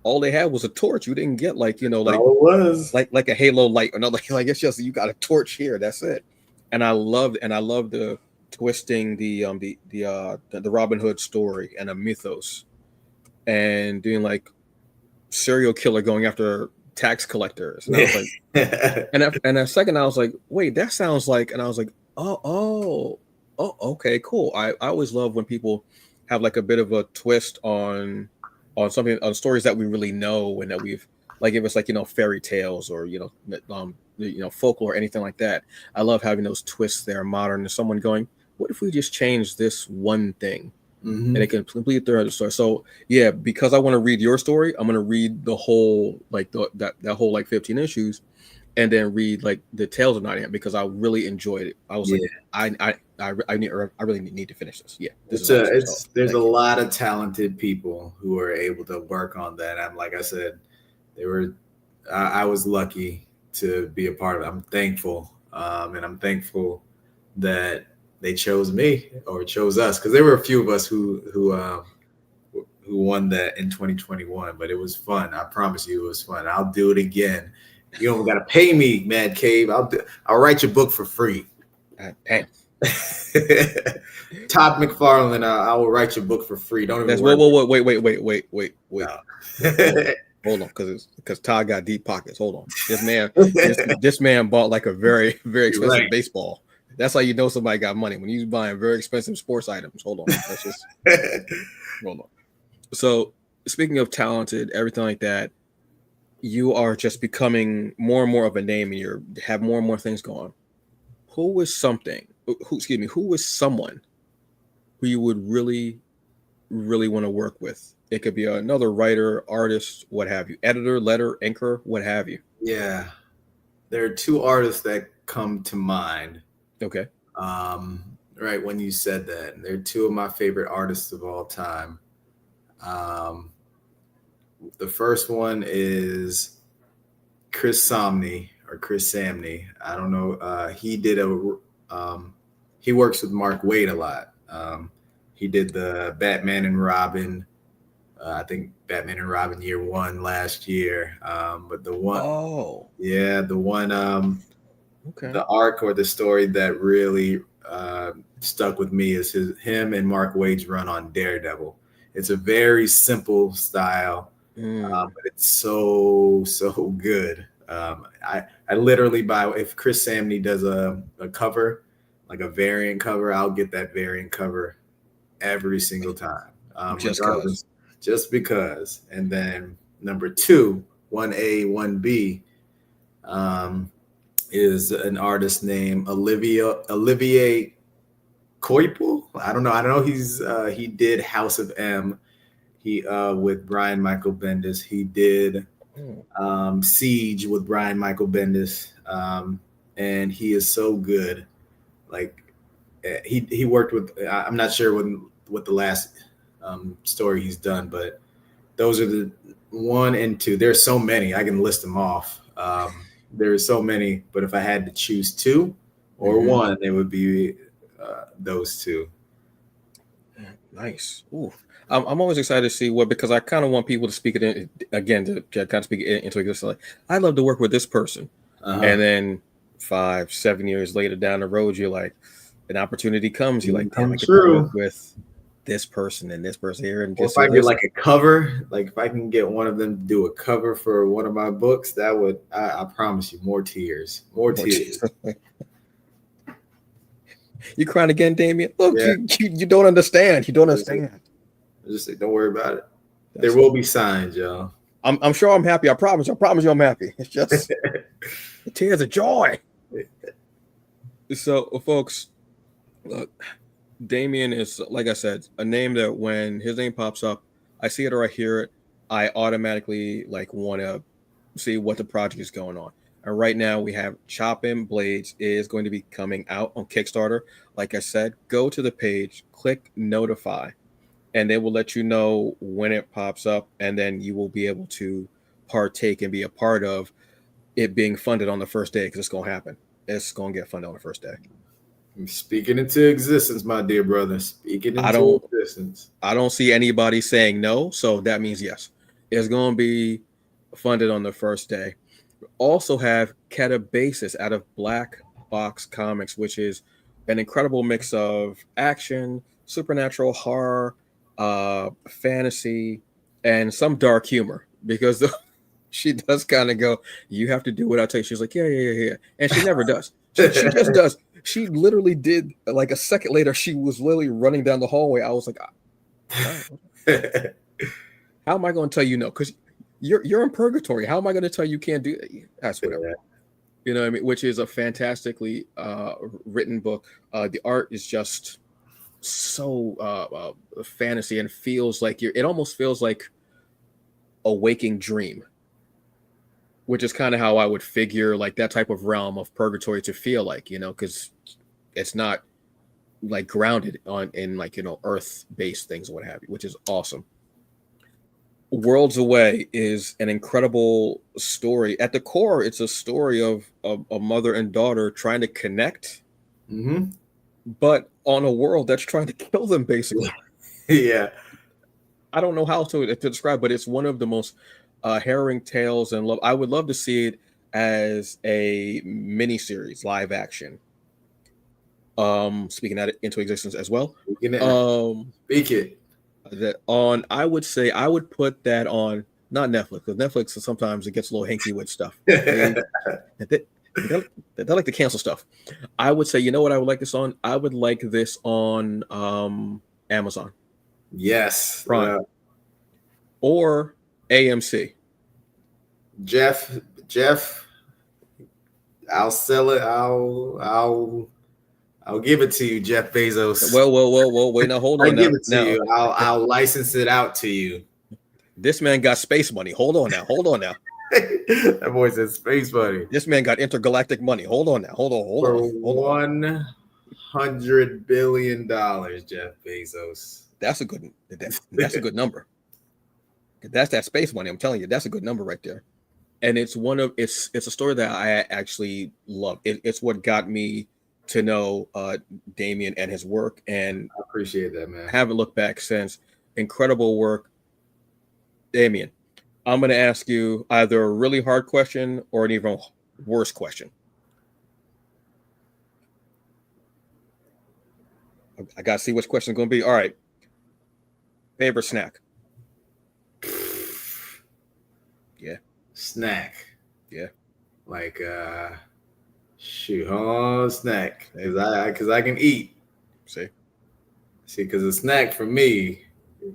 all they had was a torch. You didn't get like, Oh, it was. like a halo light or another. Like it's just you got a torch here. That's it. And I loved the twisting the Robin Hood story and a mythos and doing like serial killer going after tax collectors. And I was like, and a second I was like, wait, that sounds like, and I was like, okay, cool. I always love when people have like a bit of a twist on something, on stories that we really know and that we've, like if it's like, fairy tales or folklore or anything like that. I love having those twists that are modern and someone going, what if we just change this one thing and it can complete their other story. So yeah, because I want to read your story, I'm going to read the whole like that whole like 15 issues, and then read like the Tales of Nottingham because I really enjoyed it. I was like, I really need to finish this. Yeah, this is awesome. There's a lot of talented people who are able to work on that. I'm like I said, I was lucky to be a part of it. I'm thankful, and I'm thankful that they chose me or chose us, because there were a few of us who won that in 2021. But it was fun. I promise you, it was fun. I'll do it again. You don't got to pay me, Mad Cave. I'll write your book for free. Damn. Todd McFarlane, I will write your book for free. Don't even wait. No. Hold on, because Todd got deep pockets. Hold on, this man bought like a very very expensive baseball. That's how you know somebody got money, when he's buying very expensive sports items. Hold on, let's just hold on. So speaking of talented, everything like that, you are just becoming more and more of a name, and you have more and more things going. Who is someone who you would really, really want to work with? It could be another writer, artist, what have you, editor, letter, anchor, what have you. Yeah, there are two artists that come to mind. Okay. Right when you said that, they're two of my favorite artists of all time. The first one is Chris Samney. I don't know. He works with Mark Waid a lot. He did the Batman and Robin. I think Batman and Robin Year One last year. But the one, the arc or the story that really stuck with me is him and Mark Waid's run on Daredevil. It's a very simple style, but it's so good. I literally buy, if Chris Samney does a cover, like a variant cover, I'll get that variant cover every single time. Just because. And then number 2, 1A, 1B, is an artist named Olivier Coipel. I don't know. He did House of M. He with Brian Michael Bendis. He did Siege with Brian Michael Bendis. And he is so good. Like he worked with, I'm not sure what the last story he's done, but those are the 1 and 2. There's so many, I can list them off. There's so many, but if I had to choose 2 or 1, it would be those 2. Nice. Ooh. I'm always excited to see because I kind of want people to speak it in, again, to kind of speak it into existence. Like, I'd love to work with this person. And then 5-7 years later down the road, you're like, an opportunity comes, you're like, damn, I get to work with this person and this person here. And if I get like a cover, like if I can get one of them to do a cover for one of my books, that would, I promise you, more tears. You crying again, Damien? Look, you don't understand. You don't understand. Just say, don't worry about it. There will be signs, y'all. I'm sure I'm happy. I promise you I'm happy. It's just the tears of joy. So, folks, look, Damien is, like I said, a name that when his name pops up, I see it or I hear it, I automatically like want to see what the project is going on. And right now we have Choppin Blades is going to be coming out on Kickstarter. Like I said, go to the page, click notify, and they will let you know when it pops up, and then you will be able to partake and be a part of it being funded on the first day, because it's going to happen. It's going to get funded on the first day. I'm speaking into existence, my dear brother. Speaking into existence. I don't see anybody saying no, so that means yes. is going to be funded on the first day. Also have Katabasis out of Black Box Comics, which is an incredible mix of action, supernatural horror, fantasy, and some dark humor. Because she does kind of go, "You have to do what I tell you." She's like, "Yeah," and she never does. She just does. She literally did. Like a second later, she was literally running down the hallway. I was like, "All right, how am I going to tell you no? Because you're in purgatory. How am I going to tell you can't do that?" That's whatever. Yeah. You know what I mean? Which is a fantastically written book. The art is just so fantasy and feels like it almost feels like a waking dream, which is kind of how I would figure like that type of realm of purgatory to feel like, because it's not like grounded in like, earth-based things or what have you, which is awesome. Worlds Away is an incredible story. At the core, it's a story of a mother and daughter trying to connect, but on a world that's trying to kill them, basically. Yeah. I don't know how to describe, but it's one of the most harrowing tales and love. I would love to see it as a miniseries, live action. Speaking that into existence as well. Speak it. I would say I would put that on not Netflix, because Netflix sometimes it gets a little hinky with stuff. They like to cancel stuff. I would say, you know what I would like this on? I would like this on Amazon. Yes. Prime. Or AMC. Jeff, I'll sell it. I'll give it to you, Jeff Bezos. Whoa. Wait, now hold on. I'll give it to you. I'll license it out to you. This man got space money. Hold on now. That boy said space money. This man got intergalactic money. Hold on now. Hold on. $100 billion, Jeff Bezos. That's a good number. That's that space money. I'm telling you, that's a good number right there. And it's a story that I actually love. It's what got me to know Damien and his work, and I appreciate that, man. Haven't looked back since. Incredible work. Damien, I'm going to ask you either a really hard question or an even worse question. I got to see which question is going to be. All right. Favorite snack? Yeah. Snack. Yeah. Like, snack. Because I can eat. See, because a snack for me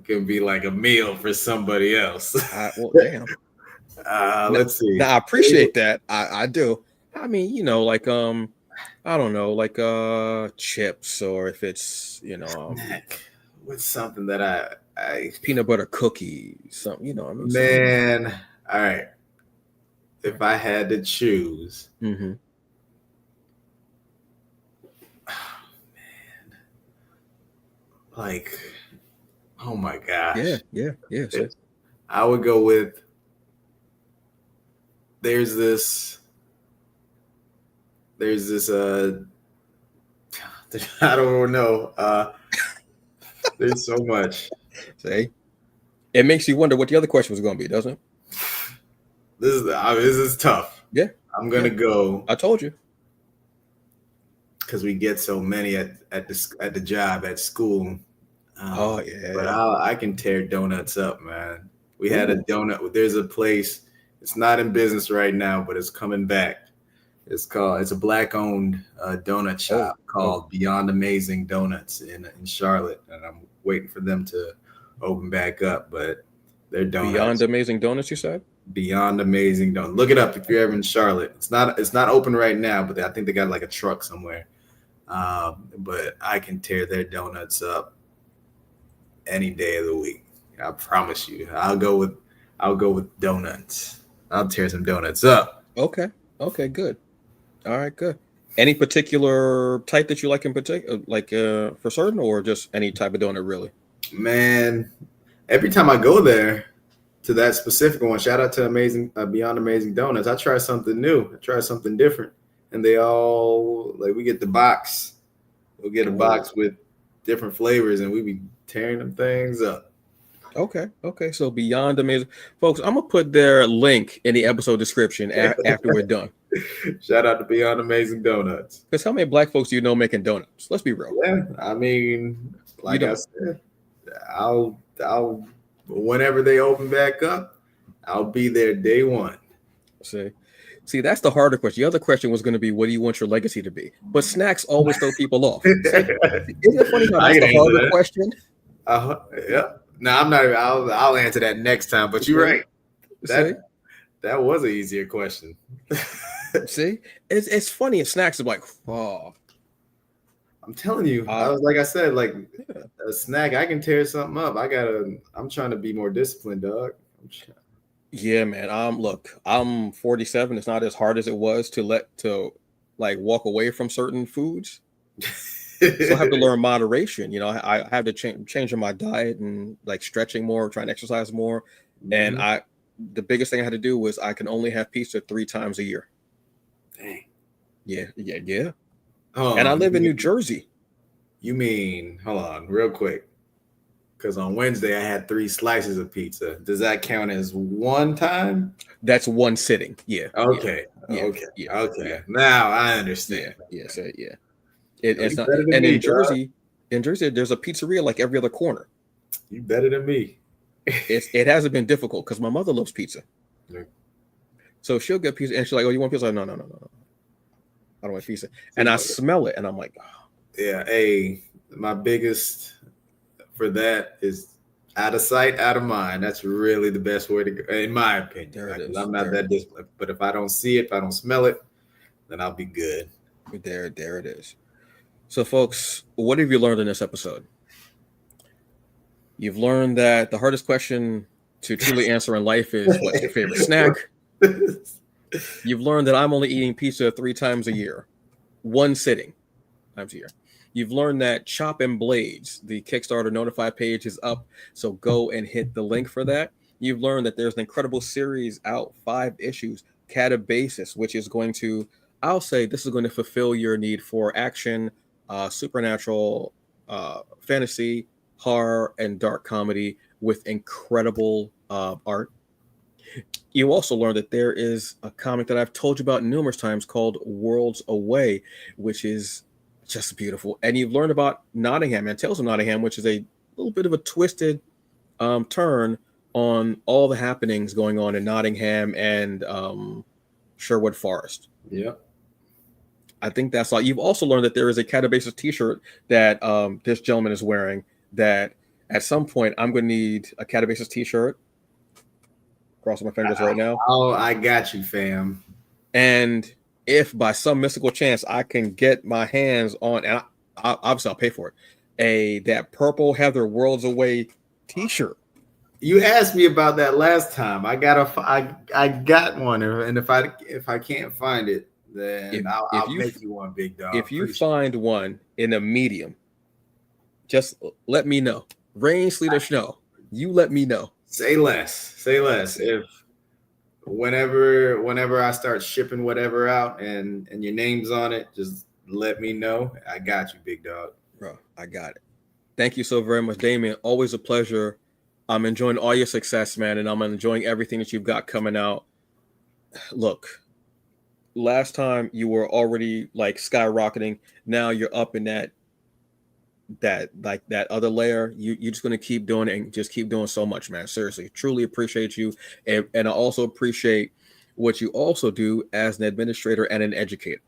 can be like a meal for somebody else. Well, damn. Let's see. Now, I appreciate that. I do. I mean, like I don't know, like chips, or if it's snack with something that I peanut butter cookies, something, I mean, man. All right. If I had to choose, oh, man, like, oh my gosh, yeah. I would go with. There's this. I don't know. There's so much. See, it makes you wonder what the other question was going to be, doesn't it? This is tough. Yeah, I'm gonna go. I told you, because we get so many at the job at school. Oh yeah, but I can tear donuts up, man. We had a donut. There's a place. It's not in business right now, but it's coming back. It's a Black-owned donut shop called Beyond Amazing Donuts in Charlotte, and I'm waiting for them to open back up. But they're donuts. Beyond Amazing Donuts, you said? Beyond Amazing Donuts. Look it up if you're ever in Charlotte. It's not open right now, but I think they got like a truck somewhere. But I can tear their donuts up any day of the week. I promise you. I'll go with donuts. I'll tear some donuts up. Okay, good. All right, good. Any particular type that you like in particular, like for certain, or just any type of donut, really? Man, every time I go there to that specific one, shout out to Beyond Amazing Donuts, I try something new. I try something different. And they all, like, we get the box. We'll get a box with different flavors, and we be tearing them things up. Okay. So beyond amazing, folks. I'm gonna put their link in the episode description after we're done. Shout out to Beyond Amazing Donuts. Because how many black folks do you know making donuts? Let's be real. Yeah, I mean, like I don't. said, I'll whenever they open back up, I'll be there day one. See, that's the harder question. The other question was going to be, what do you want your legacy to be? But snacks always throw people off. See, isn't it funny how that's the harder question? Yeah. No, I'm not. I'll answer that next time. But you're right. That was an easier question. See, it's funny. And snacks are like, oh. I'm telling you, like I said, like a snack, I can tear something up. I'm trying to be more disciplined, dog. Yeah, man. Look, I'm 47. It's not as hard as it was to walk away from certain foods. So I have to learn moderation. You know, I have to change my diet and like stretching more, trying to exercise more. Mm-hmm. And the biggest thing I had to do was I can only have pizza 3 times a year. Dang. Yeah. And I live in New Jersey. You mean, hold on, real quick. Because on Wednesday I had 3 slices of pizza. Does that count as one time? That's one sitting. Yeah. Okay. Yeah. Okay. Yeah. Okay. Yeah. Now I understand. Yeah. It's not. And in Jersey, there's a pizzeria like every other corner. You better than me. It hasn't been difficult because my mother loves pizza. Yeah. So she'll get pizza and she's like, "Oh, you want pizza?" No. I don't want pizza. And I smell it and I'm like, oh. Yeah. Hey, my biggest for that is out of sight, out of mind. That's really the best way to go, in my opinion. I'm not that disciplined, but if I don't see it, if I don't smell it, then I'll be good. There it is. So, folks, what have you learned in this episode? You've learned that the hardest question to truly answer in life is, what's your favorite snack? You've learned that I'm only eating pizza 3 times a year, one sitting times a year. You've learned that Choppin Blades, the Kickstarter notify page, is up, so go and hit the link for that. You've learned that there's an incredible series out, 5 issues, Katabasis, which is going to, I'll say this is going to fulfill your need for action, supernatural, fantasy, horror, and dark comedy with incredible art. You also learned that there is a comic that I've told you about numerous times called Worlds Away, which is just beautiful. And you've learned about Nottingham and Tales of Nottingham, which is a little bit of a twisted turn on all the happenings going on in Nottingham and Sherwood Forest. Yeah. I think that's all. You've also learned that there is a Katabasis t-shirt that this gentleman is wearing that at some point I'm going to need a Katabasis t-shirt. Crossing my fingers right now. Oh, I got you, fam. And if by some mystical chance I can get my hands on, and obviously I'll pay for it, that Purple Heather Worlds Away t-shirt. You asked me about that last time. I got one, and if I can't find it, then I'll make you one, big dog. If you find one in a medium, just let me know. Rain, sleet, or snow. You let me know. Say less. If whenever I start shipping whatever out and your name's on it, just let me know. I got you, big dog. Bro, I got it. Thank you so very much, Damien. Always a pleasure. I'm enjoying all your success, man, and I'm enjoying everything that you've got coming out. Look, last time you were already like skyrocketing. Now you're up in that other layer. You're just going to keep doing it and just keep doing so much, man. Seriously, truly appreciate you. And I also appreciate what you also do as an administrator and an educator.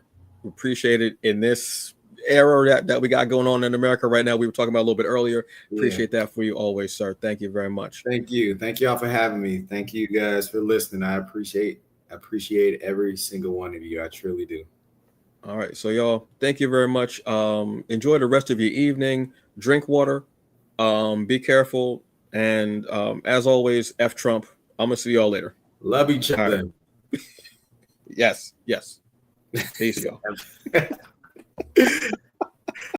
Appreciate it in this era that we got going on in America right now. We were talking about a little bit earlier. Appreciate that for you always, sir. Thank you very much. Thank you all for having me. Thank you guys for listening. I appreciate every single one of you. I truly do. All right, so y'all, thank you very much. Enjoy the rest of your evening. Drink water. Be careful. And as always, F Trump. I'm gonna see y'all later. Love each other. Right. Yes. Peace, y'all.